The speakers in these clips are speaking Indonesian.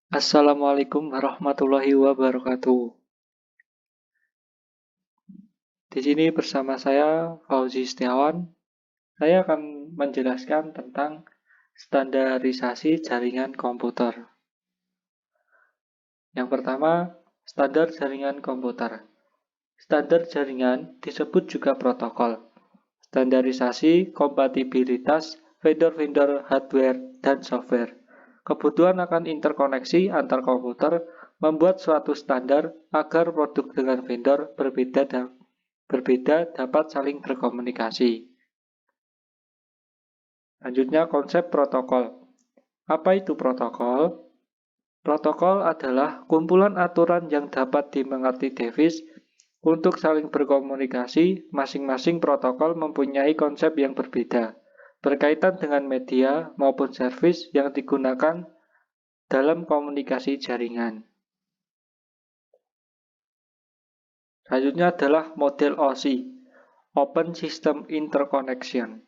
Assalamualaikum warahmatullahi wabarakatuh. Di sini bersama saya Fauzi Setiawan. Saya akan menjelaskan tentang standarisasi jaringan komputer. Yang pertama, standar jaringan komputer. Standar jaringan disebut juga protokol. Standarisasi kompatibilitas vendor-vendor hardware dan software. Kebutuhan akan interkoneksi antar komputer membuat suatu standar agar produk dengan vendor berbeda dapat saling berkomunikasi. Selanjutnya konsep protokol. Apa itu protokol? Protokol adalah kumpulan aturan yang dapat dimengerti Davis untuk saling berkomunikasi. Masing-masing protokol mempunyai konsep yang berbeda, berkaitan dengan media maupun service yang digunakan dalam komunikasi jaringan. Selanjutnya adalah model OSI, Open System Interconnection.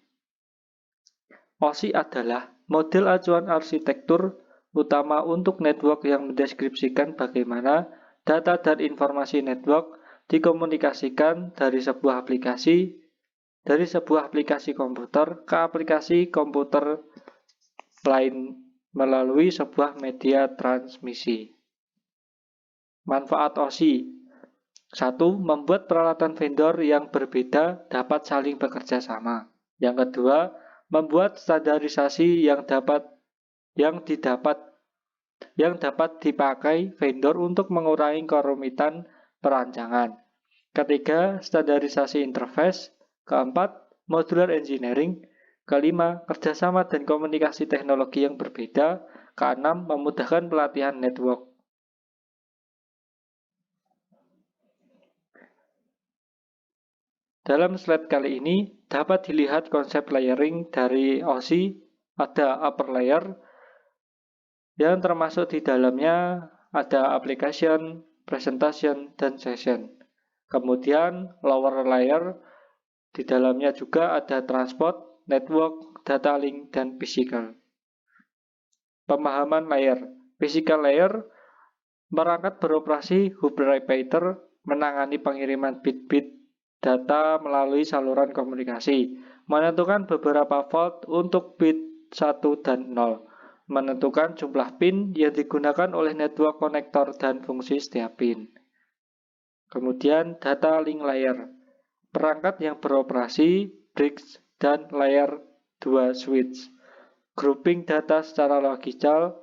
OSI adalah model acuan arsitektur utama untuk network yang mendeskripsikan bagaimana data dan informasi network dikomunikasikan dari sebuah aplikasi komputer ke aplikasi komputer lain melalui sebuah media transmisi. Manfaat OSI: 1. Membuat peralatan vendor yang berbeda dapat saling bekerja sama. Yang kedua, membuat standarisasi yang dapat dipakai vendor untuk mengurangi kerumitan perancangan. Ketiga, standarisasi interface. Keempat, modular engineering. Kelima, kerjasama dan komunikasi teknologi yang berbeda. Keenam, memudahkan pelatihan network. Dalam slide kali ini dapat dilihat konsep layering dari OSI. Ada upper layer yang termasuk di dalamnya ada application, presentation, dan session. Kemudian lower layer di dalamnya juga ada transport, network, data link, dan physical. Pemahaman layer. Physical layer perangkat beroperasi hub repeater menangani pengiriman bit-bit data melalui saluran komunikasi, menentukan beberapa volt untuk bit 1 dan 0, menentukan jumlah pin yang digunakan oleh network konektor dan fungsi setiap pin. Kemudian data link layer, perangkat yang beroperasi bridge dan layer 2 switch, grouping data secara logikal,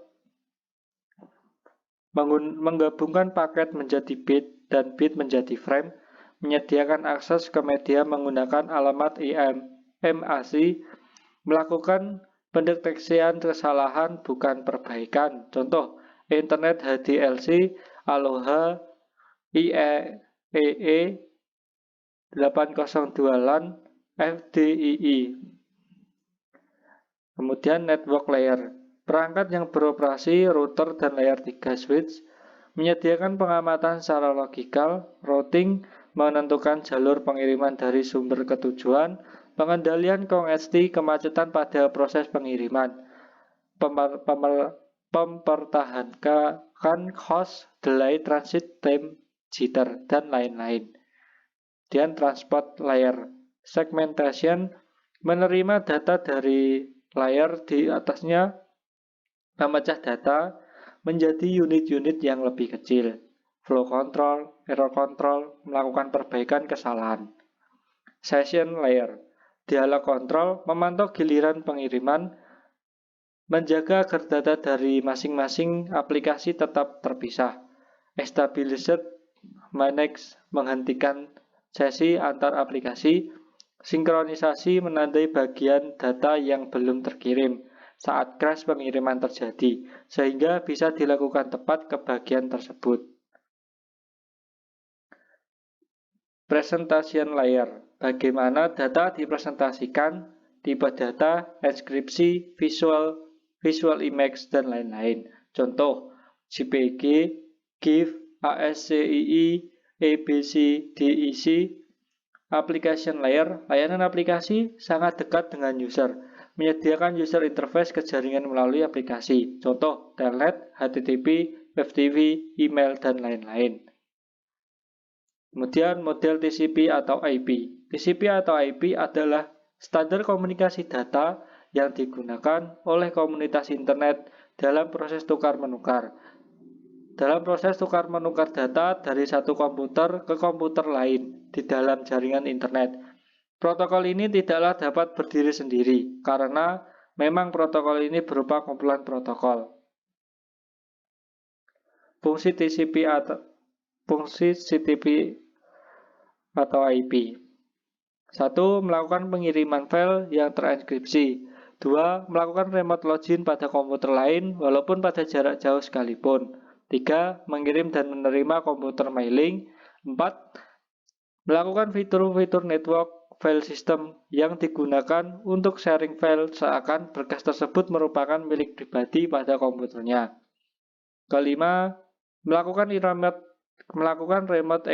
menggabungkan paket menjadi bit dan bit menjadi frame, menyediakan akses ke media menggunakan alamat MAC, melakukan pendeteksian kesalahan bukan perbaikan. Contoh, Internet HDLC, Aloha, IEEE 802 LAN, FDII. Kemudian network layer, perangkat yang beroperasi router dan layer 3 switch, menyediakan pengamatan secara logikal, routing, menentukan jalur pengiriman dari sumber ke tujuan, pengendalian congestion, kemacetan pada proses pengiriman, mempertahankan host, delay, transit time, jitter, dan lain-lain. Dan transport layer, segmentation, menerima data dari layer di atasnya, memecah data menjadi unit-unit yang lebih kecil. Flow control, error control, melakukan perbaikan kesalahan. Session layer, dialog control, memantau giliran pengiriman, menjaga agar data dari masing-masing aplikasi tetap terpisah. Established, manage, menghentikan sesi antar aplikasi. Sinkronisasi, menandai bagian data yang belum terkirim saat crash pengiriman terjadi, sehingga bisa dilakukan tepat ke bagian tersebut. Presentation layer, bagaimana data dipresentasikan, tipe data, inskripsi, visual image, dan lain-lain. Contoh, JPG, GIF, ASCII, ABC, DIC. Application layer, layanan aplikasi sangat dekat dengan user, menyediakan user interface ke jaringan melalui aplikasi. Contoh, Telnet, HTTP, FTP, email, dan lain-lain. Kemudian model TCP atau IP. TCP atau IP adalah standar komunikasi data yang digunakan oleh komunitas internet dalam proses tukar-menukar. Dalam proses tukar-menukar data dari satu komputer ke komputer lain di dalam jaringan internet. Protokol ini tidaklah dapat berdiri sendiri karena memang protokol ini berupa kumpulan protokol. Fungsi TCP atau IP. 1. Melakukan pengiriman file yang terenkripsi. 2. Melakukan remote login pada komputer lain walaupun pada jarak jauh sekalipun. 3. Mengirim dan menerima komputer mailing. 4. Melakukan fitur-fitur network file system yang digunakan untuk sharing file seakan berkas tersebut merupakan milik pribadi pada komputernya. Kelima, melakukan remote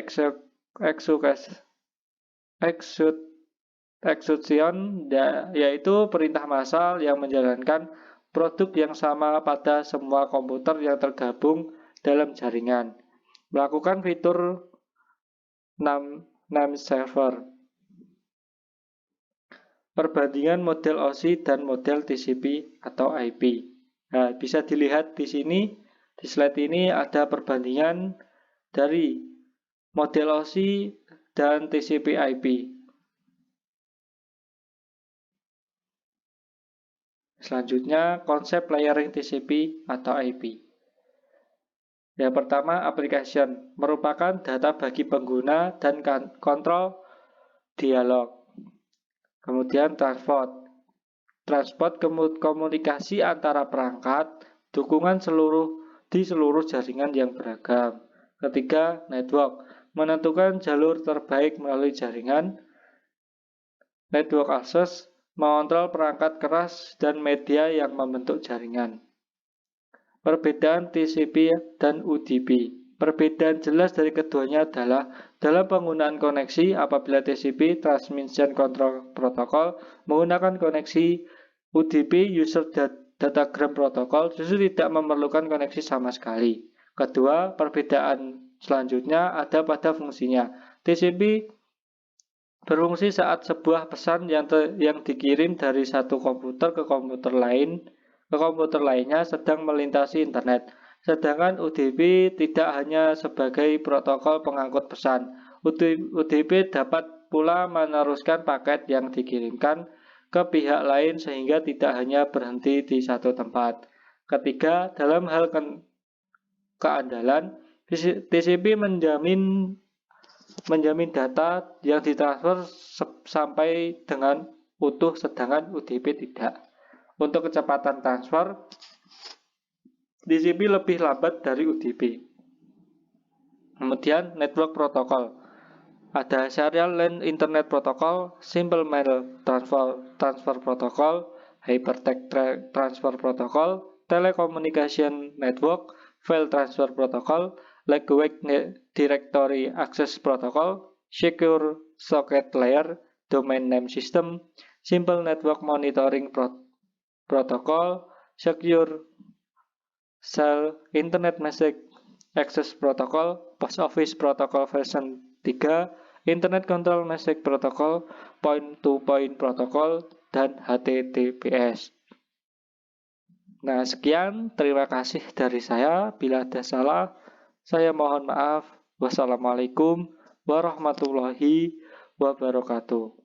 execution, yaitu perintah massal yang menjalankan produk yang sama pada semua komputer yang tergabung dalam jaringan. Melakukan fitur name server. Perbandingan model OSI dan model TCP atau IP. Nah, bisa dilihat di sini, di slide ini ada perbandingan dari model OSI dan TCP IP. Selanjutnya, konsep layering TCP atau IP. Yang pertama, application merupakan data bagi pengguna dan kontrol dialog. Kemudian transport komunikasi antara perangkat, dukungan di seluruh jaringan yang beragam. Ketiga, network menentukan jalur terbaik melalui jaringan. Network access mengontrol perangkat keras dan media yang membentuk jaringan. Perbedaan TCP dan UDP. Perbedaan jelas dari keduanya adalah dalam penggunaan koneksi apabila TCP Transmission Control Protocol menggunakan koneksi UDP User Datagram Protocol justru tidak memerlukan koneksi sama sekali. Kedua, perbedaan selanjutnya ada pada fungsinya. TCP berfungsi saat sebuah pesan yang dikirim dari satu komputer ke komputer lainnya sedang melintasi internet. Sedangkan UDP tidak hanya sebagai protokol pengangkut pesan. UDP dapat pula meneruskan paket yang dikirimkan ke pihak lain sehingga tidak hanya berhenti di satu tempat. Ketiga, dalam hal keandalan, TCP menjamin data yang ditransfer sampai dengan utuh, sedangkan UDP tidak. Untuk kecepatan transfer, TCP lebih lambat dari UDP. Kemudian network protokol. Ada Serial LAN Internet Protocol, Simple Mail Transfer Protocol, Hypertext Transfer Protocol, Telecommunication Network, File Transfer Protocol, Lightweight Directory Access Protocol, Secure Socket Layer, Domain Name System, Simple Network Monitoring Protocol, Secure Shell Internet Message Access Protocol, Post Office Protocol version 3, Internet Control Message Protocol, Point-to-Point Protocol, dan HTTPS. Nah, sekian. Terima kasih dari saya. Bila ada salah, saya mohon maaf. Wassalamualaikum warahmatullahi wabarakatuh.